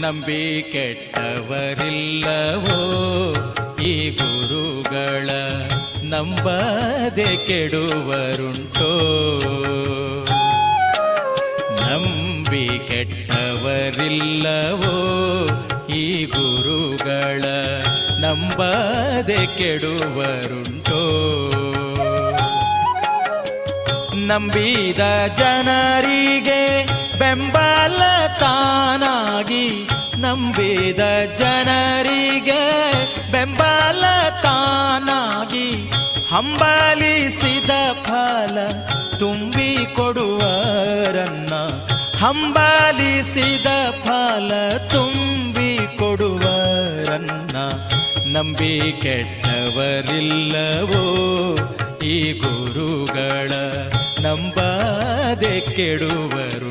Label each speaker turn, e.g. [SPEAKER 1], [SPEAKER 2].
[SPEAKER 1] ನಂಬಿ ಕೆಟ್ಟವರಿಲ್ಲವೋ ಈ ಗುರುಗಳ, ನಂಬದೆ ಕೆಡುವರುಂಟೋ. ನಂಬಿ ಕೆಟ್ಟವರಿಲ್ಲವೋ ಈ ಗುರುಗಳ, ನಂಬದೆ ಕೆಡುವರುಂಟೋ. ನಂಬಿದ ಜನರಿಗೆ ಬೆಂಬಲ ತಾನಾಗಿ, ನಂಬಿದ ಜನರಿಗೆ ಬೆಂಬಲ ತಾನಾಗಿ, ಹಂಬಲಿಸಿದ ಫಲ ತುಂಬಿ ಕೊಡುವರನ್ನ, ಹಂಬಲಿಸಿದ ಫಲ ತುಂಬಿ ಕೊಡುವರನ್ನ. ನಂಬಿ ಕೆಟ್ಟವರಿಲ್ಲವೋ ಈ ಗುರುಗಳ, ನಂಬದೆ ಕೆಡುವರು.